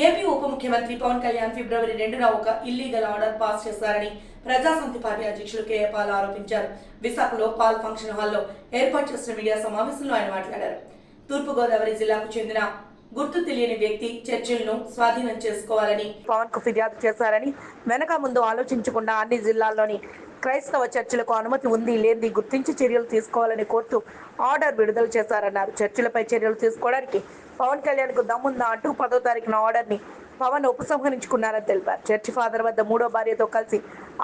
AP ఉప ముఖ్యమంత్రి పవన్ కళ్యాణ్ ఫిబ్రవరి 2న ఒక ఇల్లీగల్ ఆర్డర్ పాస్ చేశారని ప్రజాసమితి పార్టీ అధ్యక్షులు కేఏ పాల్ ఆరోపించారు. విశాఖలో పాల్ ఫంక్షన్ హాల్లో ఏర్పాటు చేసిన మీడియా సమావేశంలో ఆయన మాట్లాడారు. తూర్పుగోదావరి జిల్లాకు చెందిన గుర్తు తెలియని వ్యక్తి చర్చిలను స్వాధీనం చేసుకోవాలని పవన్ కు ఫిర్యాదు చేశారని, వెనక ముందు ఆలోచించకుండా అన్ని జిల్లాల్లోని క్రైస్తవ చర్చిలకు అనుమతి ఉంది లేని గుర్తించి చర్యలు తీసుకోవాలని కోర్టు ఆర్డర్ విడుదల చేశారన్నారు. చర్చిలపై చర్యలు తీసుకోవడానికి పవన్ కళ్యాణ్ కు దమ్ముందా అంటూ 10వ తారీఖున ఆర్డర్ ని పవన్ ఉపసంహరించుకున్నారని తెలిపారు. చర్చి ఫాదర్ వద్ద 3వ భార్యతో కలిసి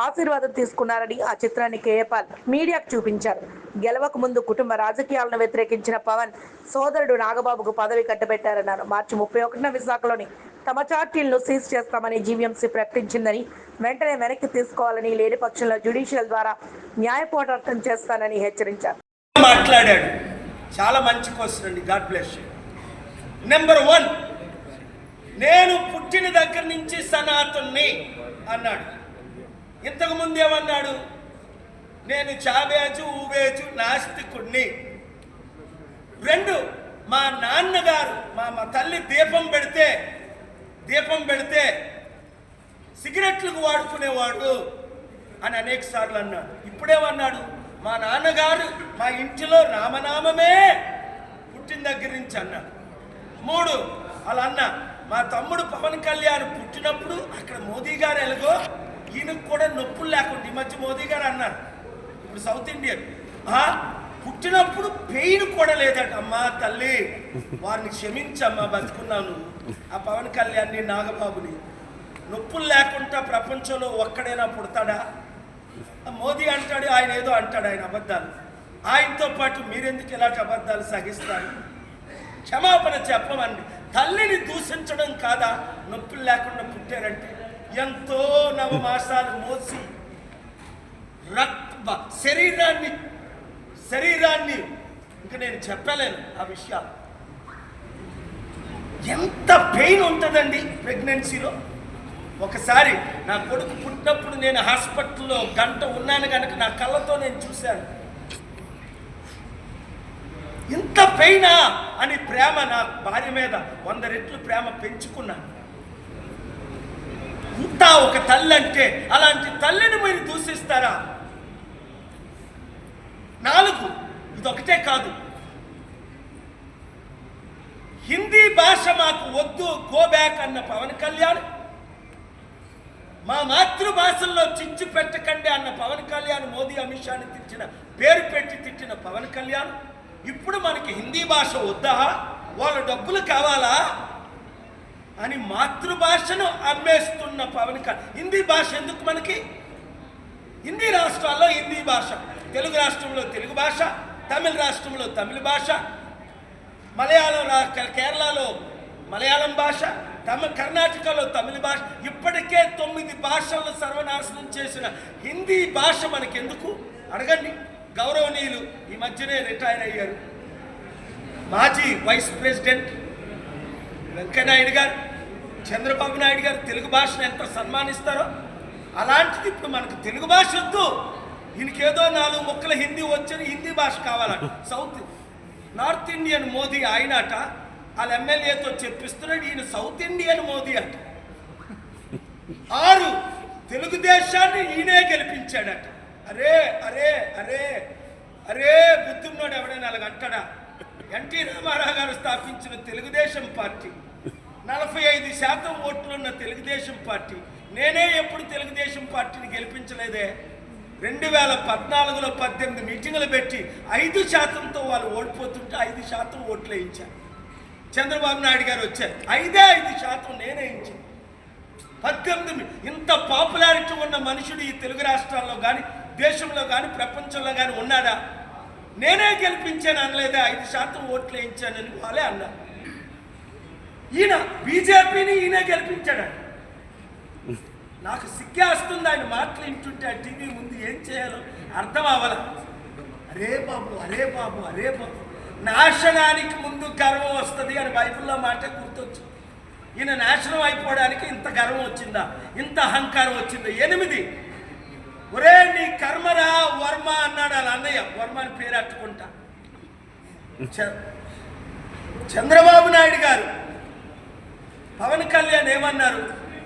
ఆశీర్వాదం తీసుకున్నారని ఆ చిత్రాన్ని కేఏ పాల్ మీడియాకు చూపించారు. గెలవక ముందు కుటుంబ రాజకీయాలను వ్యతిరేకించిన పవన్ సోదరుడు నాగబాబుకు పదవి కట్టబెట్టారన్నారు. మార్చి 31న విశాఖలోని తమ చార్టీలను సీజ్ చేస్తామని జీవీఎంసీ ప్రకటించిందని, వెంటనే వెనక్కి తీసుకోవాలని, లేని పక్షంలో జ్యుడిషియల్ ద్వారా న్యాయ పోరాటం చేస్తానని హెచ్చరించారు. మాట్లాడాడు. చాలా మంచి క్వశ్చన్ అండి. God bless you. నెంబర్ 1, నేను పుట్టిన దగ్గర నుంచి సనాతన్ని అన్నాడు. ఇంతకు ముందు ఏమన్నాడు? నేను చావేజు ఊవేజు నాస్తికుడిని. 2, మా నాన్నగారు మా తల్లి దీపం పెడితే సిగరెట్లకు వాడుకునేవాడు అని అనేక సార్లు అన్నాడు. ఇప్పుడేమన్నాడు? మా నాన్నగారు మా ఇంటిలో రామనామమే పుట్టిన దగ్గర నుంచి అన్నాడు. 3, అలా అన్న మా తమ్ముడు పవన్ కళ్యాణ్ పుట్టినప్పుడు అక్కడ మోదీ గారు ఎలాగో ఈయనకు కూడా నొప్పులు లేకుండా ఈ మధ్య మోదీ గారు అన్నారు. ఇప్పుడు సౌత్ ఇండియన్ పుట్టినప్పుడు పెయిన్ కూడా లేదట. అమ్మా తల్లి, వారిని క్షమించమ్మా, బతుకున్నాను. ఆ పవన్ కళ్యాణ్ని, నాగబాబుని నొప్పులు లేకుండా ప్రపంచంలో ఒక్కడైనా పుడతాడా? మోదీ అంటాడు, ఆయన ఏదో అంటాడు, ఆయన అబద్ధాలు. ఆయనతో పాటు మీరెందుకు ఇలాంటి అబద్ధాలు సహిస్తారు? క్షమాపణ చెప్పమండి. తల్లిని దూషించడం కాదా నొప్పులు లేకుండా పుట్టారంటే? ఎంతో నవమాసాలు మోసి శరీరాన్ని ఇంకా నేను చెప్పలేను ఆ విషయాలు. ఎంత పెయిన్ ఉంటుందండి ప్రెగ్నెన్సీలో. ఒకసారి నా కొడుకు పుట్టినప్పుడు నేను హాస్పిటల్లో గంట ఉన్నాను కనుక నా కళ్ళతో నేను చూశాను. ఇంత పెయినా అని ప్రేమ నా భార్య మీద 100 రెట్లు ప్రేమ పెంచుకున్నాను. ఇంత ఒక తల్లి అంటే అలాంటి తల్లిని మీరు దూషిస్తారా? 4, ఇదొకటే కాదు, హిందీ భాష మాకు వద్దు, గో బ్యాక్ అన్న పవన్ కళ్యాణ్, మా మాతృభాషల్లో చిచ్చు పెట్టకండి అన్న పవన్ కళ్యాణ్, మోదీ అమిత్ షాని పేరు పెట్టి తిట్టిన పవన్ కళ్యాణ్, ఇప్పుడు మనకి హిందీ భాష వద్దా, వాళ్ళ డబ్బులు కావాలా అని మాతృభాషను అమ్మేస్తున్న పవన్ కళ్యాణ్. హిందీ భాష ఎందుకు మనకి? హిందీ రాష్ట్రాల్లో హిందీ భాష, తెలుగు రాష్ట్రంలో తెలుగు భాష, తమిళ రాష్ట్రంలో తమిళ భాష, మలయాళం కేరళలో మలయాళం భాష, కర్ణాటకలో తమిళ భాష. ఇప్పటికే 9 భాషలను సర్వనాశనం చేసిన హిందీ భాష మనకెందుకు అడగండి. గౌరవనీయులు ఈ మధ్యనే రిటైర్ అయ్యారు మాజీ వైస్ ప్రెసిడెంట్ వెంకయ్యనాయుడు గారు, చంద్రబాబు నాయుడు గారు తెలుగు భాషను ఎంత సన్మానిస్తారో, అలాంటిది ఇప్పుడు మనకు తెలుగు భాష వద్దు, ఈయనకేదో 4 ముక్కల హిందీ వచ్చని హిందీ భాష కావాలంట. నార్త్ ఇండియన్ మోదీ ఆయనట, వాళ్ళ ఎమ్మెల్యేతో చెప్పిస్తున్నాడు. ఈయన సౌత్ ఇండియన్ మోదీ అట. 6, తెలుగుదేశాన్ని ఈయనే గెలిపించాడట. అరే అరే అరే అరే బుద్ధున్నోడు ఎవడైనా అలాగ అంటాడా? ఎన్టీ రామారావు గారు స్థాపించిన తెలుగుదేశం పార్టీ, 45% ఓట్లున్న తెలుగుదేశం పార్టీ, నేనే ఎప్పుడు తెలుగుదేశం పార్టీని గెలిపించలేదే. 2014లో 18 మీటింగులు పెట్టి 5%తో వాళ్ళు ఓడిపోతుంటే 5% ఓట్లు వేయించారు. చంద్రబాబు నాయుడు గారు వచ్చారు, 5% నేనే ఇచ్చాను. 18. ఇంత పాపులారిటీ ఉన్న మనుషుడు ఈ తెలుగు రాష్ట్రాల్లో కానీ, దేశంలో కానీ, ప్రపంచంలో కానీ ఉన్నాడా? నేనే గెలిపించాను అనలేదే, 5% ఓట్లు వేయించానని వాళ్ళే అన్నారు. ఈయన బీజేపీని ఈయనే గెలిపించాడు. నాకు సిగ్గేస్తుంది ఆయన మాటలు వింటుంటే. ఆ టీవీ ముందు ఏం చేయాలో అర్థం అవ్వాలి. అరే బాబు అరే బాబు అరే బాబు, నాశనానికి ముందు గర్వం వస్తుంది అని బైబిల్లో మాట గుర్తొచ్చు. ఈయన నాశనం అయిపోవడానికి ఇంత గర్వం వచ్చిందా, ఇంత అహంకారం వచ్చిందా? 8, ఒరే నీ కర్మరా వర్మ అన్నాడు వాళ్ళ అన్నయ్య. వర్మ అని పేరు అట్టుకుంటా. చంద్రబాబు నాయుడు గారు పవన్ కళ్యాణ్ ఏమన్నారు,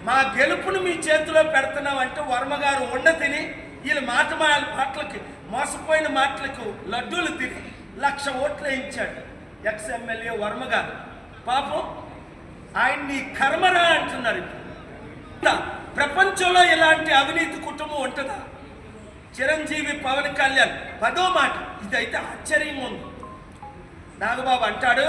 మా గెలుపును మీ చేతిలో పెడుతున్నాం అంటే వర్మ గారు ఉండ తిని వీళ్ళ మాటలకి మోసపోయిన మాటలకు లడ్డూలు తిని 1,00,000 ఓట్లు వేయించాడు ఎక్స్ ఎమ్మెల్యే వర్మ గారు. పాపం ఆయన్ని కర్మరా అంటున్నారు. ప్రపంచంలో ఇలాంటి అవినీతి కుటుంబం ఉంటుందా? చిరంజీవి పవన్ కళ్యాణ్ 10వ మాట, ఇదైతే ఆశ్చర్యంగా ఉంది. నాగబాబు అంటాడు,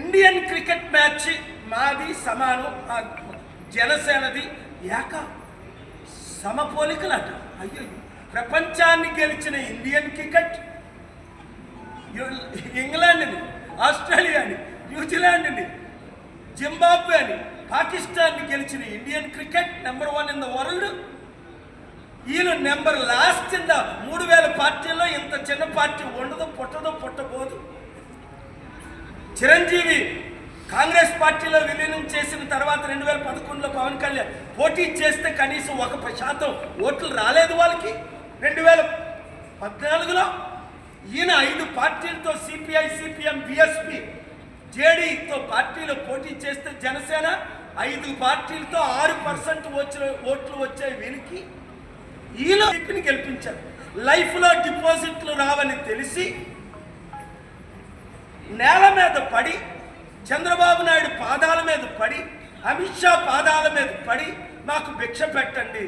ఇండియన్ క్రికెట్ మ్యాచ్ మాది సమానం, జనసేనది ఏక సమపోలికలు అట. అయ్యో, ప్రపంచాన్ని గెలిచిన ఇండియన్ క్రికెట్ ఇంగ్లాండ్ని, ఆస్ట్రేలియాని, న్యూజిలాండ్ని, జింబాబ్వేని, పాకిస్తాన్ని గెలిచిన Indian cricket number 1 in the world. వీళ్ళు నెంబర్ లాస్ట్ కింద 3000 పార్టీల్లో ఇంత చిన్న పార్టీ ఉండదు, పుట్టబోదు. చిరంజీవి కాంగ్రెస్ పార్టీలో విలీనం చేసిన తర్వాత 2011లో పవన్ కళ్యాణ్ పోటీ చేస్తే కనీసం 1% ఓట్లు రాలేదు వాళ్ళకి. 2014లో ఈయన 5 పార్టీలతో సిపిఐ, సిపిఎం, బిఎస్పి, జేడీతో పార్టీలో పోటీ చేస్తే జనసేన 5 పార్టీలతో 6% ఓట్లు వచ్చాయి వీరికి. ఈలో ని గెలిపించారు. లైఫ్లో డిపాజిట్లు రావని తెలిసి నేల మీద పడి, చంద్రబాబు నాయుడు పాదాల మీద పడి, అమిత్ షా పాదాల మీద పడి మాకు భిక్ష పెట్టండి,